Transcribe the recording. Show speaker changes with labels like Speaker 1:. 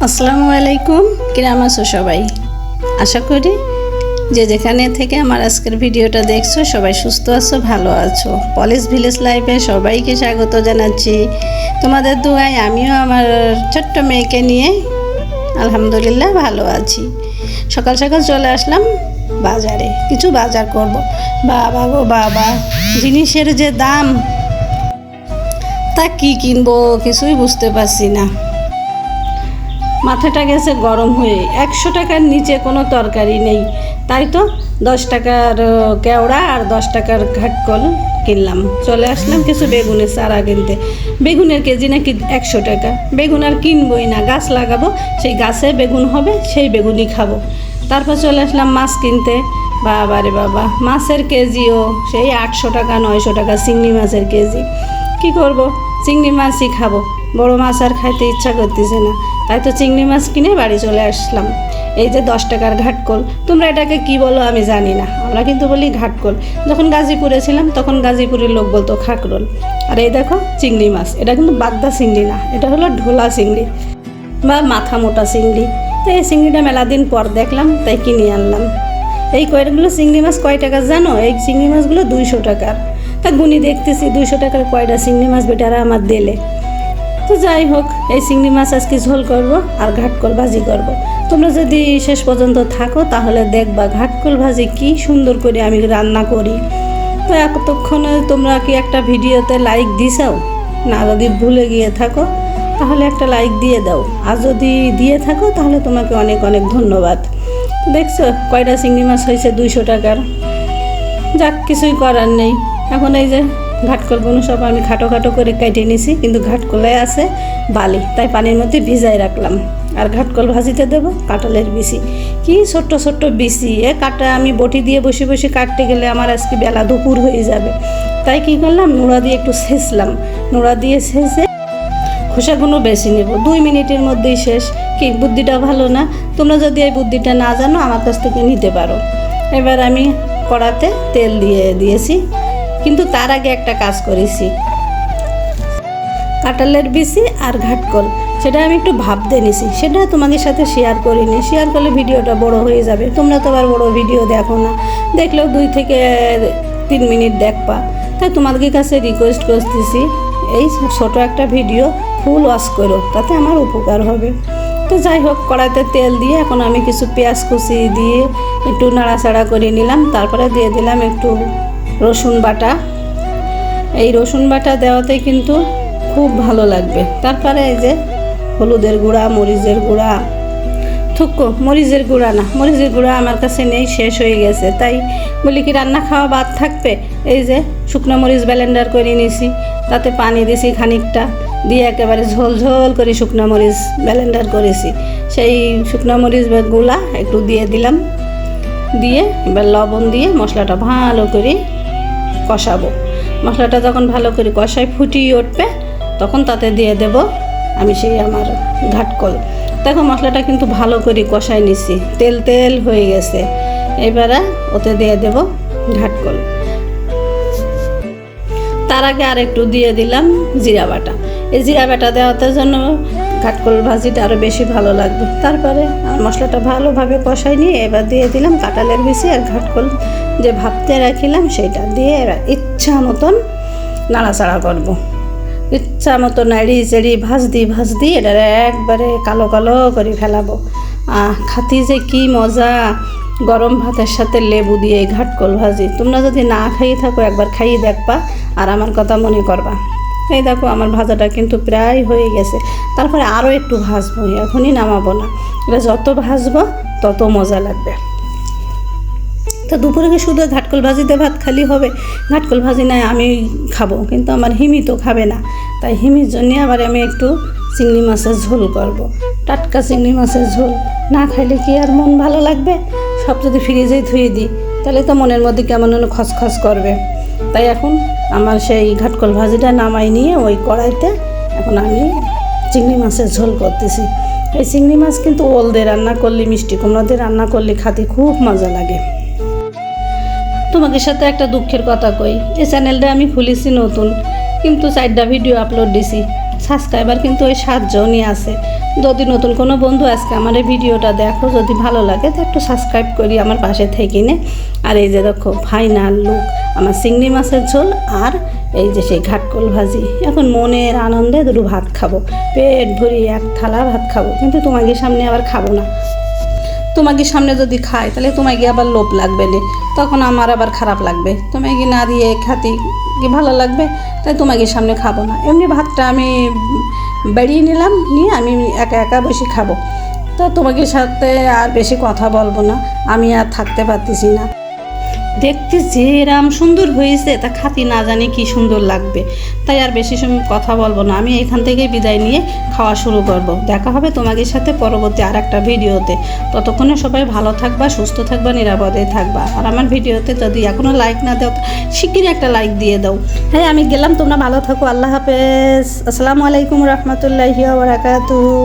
Speaker 1: আসসালামু আলাইকুম। কেমন আছো সবাই? আশা করি যে যেখানে থেকে আমার আজকের ভিডিওটা দেখছো সবাই সুস্থ আছো, ভালো আছো। পলিশ ভিলেজ লাইফে সবাইকে স্বাগত জানাচ্ছি। তোমাদের দোয়ায় আমিও আমার ছোট্ট মেয়েকে নিয়ে আলহামদুলিল্লাহ ভালো আছি। সকাল সকাল চলে আসলাম বাজারে, কিছু বাজার করব। বাবা গো বাবা, জিনিসের যে দাম, তা কি কিনবো কিছুই বুঝতে পারছি না। মাথাটা গেছে গরম হয়ে। 100 টাকার নিচে কোনো তরকারি নেই, তাই তো 10 টাকার কেওড়া আর 10 টাকার ঘাটকল কিনলাম। চলে আসলাম কিছু বেগুনের চারা কিনতে। বেগুনের কেজি নাকি 100 টাকা। বেগুন আর কিনবই না, গাছ লাগাবো, সেই গাছে বেগুন হবে, সেই বেগুনই খাবো। তারপর চলে আসলাম মাছ কিনতে। বাবা রে বাবা, মাছের কেজিও সেই 800 টাকা 900 টাকা চিংড়ি মাছের কেজি। কি করব, চিংড়ি মাছই খাবো, বড় মাছ আর খাইতে ইচ্ছা করতেছে না। তাই তো চিংড়ি মাছ কিনে বাড়ি চলে আসলাম। এই যে 10 টাকার ঘাটকল, তোমরা এটাকে কি বলো আমি জানি না, আমরা কিন্তু বলি ঘাটকল। যখন গাজীপুরে ছিলাম তখন গাজীপুরের লোক বলতো খাকরোল। আর এই দেখো চিংড়ি মাছ, এটা কিন্তু বাগদা চিংড়ি না, এটা হলো ঢোলা চিংড়ি বা মাথা মোটা চিংড়ি। তো এই চিংড়িটা মেলা দিন পর দেখলাম, তাই কিনে আনলাম। এই কয়টাগুলো চিংড়ি মাছ কয় টাকা জানো? এই চিংড়ি মাছগুলো 200 টাকার। তা গুনি দেখতেছি 200 টাকার কয়টা চিংড়ি মাছ বেটারা আমার দিলে। তো যাই হোক, এই চিংড়ি মাছ আজকে ঝোল করব আর ঘাটকল ভাজি করব। তোমরা যদি শেষ পর্যন্ত থাকো তাহলে দেখবা ঘাটকল ভাজি কি সুন্দর করে আমি রান্না করি। তো এতক্ষণে তোমরা কি একটা ভিডিওতে লাইক দিছাও না? যদি ভুলে গিয়ে থাকো তাহলে একটা লাইক দিয়ে দাও, আর যদি দিয়ে থাকো তাহলে তোমাকে অনেক অনেক ধন্যবাদ। দেখছো কয়টা চিংড়ি মাছ হয়েছে 200 টাকার। যাক, কিছুই করার নেই। এখন এই যে ঘাটকলগুলো সব আমি খাটো খাটো করে কেটে নিছি, কিন্তু ঘাটকলে আছে বালি, তাই পানির মধ্যে ভিজাই রাখলাম। আর ঘাটকল ভাজিতে দেবো কাঁঠালের বিচি। কি ছোট্ট ছোট্ট বিচি, কাটা আমি বটি দিয়ে বসে বসে কাটতে গেলে আমার আজকে বেলা দুপুর হয়ে যাবে। তাই কি করলাম, নোড়া দিয়ে একটু ছেঁচলাম। নোড়া দিয়ে ছেঁচে খোসাগুলো বেশি নেব, 2 মিনিটের মধ্যেই শেষ। কি বুদ্ধিটা ভালো না? তোমরা যদি এই বুদ্ধিটা না জানো আমার কাছ থেকে নিতে পারো। এবার আমি কড়াতে তেল দিয়ে দিয়েছি, কিন্তু তার আগে একটা কাজ করেছি। কাঁঠালের বিচি আর ঘাটকল সেটা আমি একটু ভাবতে নিছি, সেটা তোমাদের সাথে শেয়ার করিনি। শেয়ার করলে ভিডিওটা বড় হয়ে যাবে। তোমরা তো আবার বড় ভিডিও দেখো না, দেখলেও 2 থেকে 3 মিনিট দেখবা। তাই তোমাদের কাছে রিকোয়েস্ট করতেছি, এই ছোট একটা ভিডিও ফুল ওয়াচ করো, তাতে আমার উপকার হবে। তো যাই হোক, কড়াইতে তেল দিয়ে এখন আমি কিছু পেঁয়াজ কুচি দিয়ে একটু নাড়াচাড়া করে নিলাম। তারপরে দিয়ে দিলাম একটু রসুন বাটা। এই রসুন বাটা দেওয়াতে কিন্তু খুব ভালো লাগবে। তারপরে এই যে হলুদের গুঁড়া, মরিচের গুঁড়া, মরিচের গুঁড়া না, মরিচের গুঁড়া আমার কাছে নেই, শেষ হয়ে গেছে। তাই বলি কি রান্না খাওয়া বাদ থাকবে। এই যে শুকনো মরিচ ব্লেন্ডার করে নিয়েছি, তাতে পানি দিয়েছি খানিকটা, দিয়ে একেবারে ঝোল ঝোল করে শুকনো মরিচ ব্লেন্ডার করেছি। সেই শুকনো মরিচ গুঁড়া একটু দিয়ে দিলাম, দিয়ে এবার লবণ দিয়ে মশলাটা ভালো করে কষাবো। মশলাটা যখন ভালো করে কষাই ফুটিয়ে উঠবে তখন তাতে দিয়ে দেব আমি সেই আমার ঘাটকল। দেখো মশলাটা কিন্তু ভালো করে কষাই নিছি, তেল তেল হয়ে গেছে। এবারে ওতে দিয়ে দেব ঘাটকল। তার আগে আর একটু দিয়ে দিলাম জিরা বাটা। এই জিরা বাটা দেওয়াতে জন্য ঘাটকল ভাজিটা আরও বেশি ভালো লাগবে। তারপরে আর মশলাটা ভালোভাবে কষাই নিয়ে এবার দিয়ে দিলাম কাঁঠালের বিচি আর ঘাটকল যে ভাপতে রাখিলাম সেটা দিয়ে এবার ইচ্ছা মতন নাড়াচাড়া করব। ইচ্ছা মতো নাড়ি চেড়ি ভাজদি এটা একবারে কালো কালো করে ফেলাবো। খাতি যে কি মজা, গরম ভাতের সাথে লেবু দিয়ে ঘাটকল ভাজি। তোমরা যদি না খাইয়ে থাকো একবার খাইয়ে দেখবা আর আমার কথা মনে করবা। এই দেখো আমার ভাজাটা কিন্তু প্রায় হয়ে গেছে। তারপরে আরও একটু ভাজবো, এখনই নামাবো না। এটা যত ভাজবো তত মজা লাগবে। তো দুপুরে কি শুধু ঘাটকল ভাজিতে ভাত খালি হবে? ঘাটকল ভাজি নাই আমি খাবো, কিন্তু আমার হিমি তো খাবে না। তাই হিমির জন্যে আবার আমি একটু চিংড়ি মাছের ঝোল করব। টাটকা চিংড়ি মাছের ঝোল না খাইলে কি আর মন ভালো লাগবে? সব যদি ফ্রিজেই ধুয়ে দিই তাহলে তো মনের মধ্যে কেমন যেন খসখস করবে। তাই এখন আমার সেই ঘাটকল ভাজিটা নামাই নিয়ে ওই কড়াইতে এখন আমি চিংড়ি মাছের ঝোল করতেছি। এই চিংড়ি মাছ কিন্তু ওল দিয়ে রান্না করলে, মিষ্টি কুমড়া দিয়ে রান্না করলে খাতে খুব মজা লাগে। তোমাদের সাথে একটা দুঃখের কথা কই, এই চ্যানেলটা আমি খুলেছি নতুন, কিন্তু 4টা ভিডিও আপলোড দিছি, সাবস্ক্রাইবার কিন্তু ওই 7 জনই আছে। যদি নতুন কোনো বন্ধু আজকে আমার এই ভিডিওটা দেখো, যদি ভালো লাগে তো একটু সাবস্ক্রাইব করি আমার পাশে থেকে নে। আর এই যে দেখো ফাইনাল লুক আমার চিংড়ি মাছের ঝোল আর এই যে সেই ঘাটকল ভাজি। এখন মনের আনন্দে দুটো ভাত খাবো, পেট ভরি এক থালা ভাত খাবো, কিন্তু তোমাকে সামনে আবার খাবো না। তোমাকে সামনে যদি খাই তাহলে তোমাকে আবার লোভ লাগবে লে, তখন আমার আবার খারাপ লাগবে। তোমাকে না দিয়ে খাতি কি ভালো লাগবে, তাই তোমাকে সামনে খাবো না। এমনি ভাতটা আমি বেরিয়ে নিলাম, নিয়ে আমি একা একা বসে খাবো। তো তোমাকে সাথে আর বেশি কথা বলবো না, আমি আর থাকতে পারতেছি না। দেখতে যে রাম সুন্দর হয়েছে, তা খাতি না জানি কি সুন্দর লাগবে, তাই আর বেশি সময় কথা বলবো না। আমি এখান থেকে বিদায় নিয়ে খাওয়া শুরু করব। দেখা হবে তোমাদের সাথে পরবর্তী আর একটা ভিডিওতে। ততক্ষণে সবাই ভালো থাকবা, সুস্থ থাকবা, নিরাপদে থাকবা। আর আমার ভিডিওতে যদি এখনও লাইক না দাও, শিগগিরই একটা লাইক দিয়ে দাও। হ্যাঁ, আমি গেলাম, তোমরা ভালো থাকো। আল্লাহ হাফেজ। আসসালামু আলাইকুম রহমতুল্লাহি ওয়া বারাকাতুহু।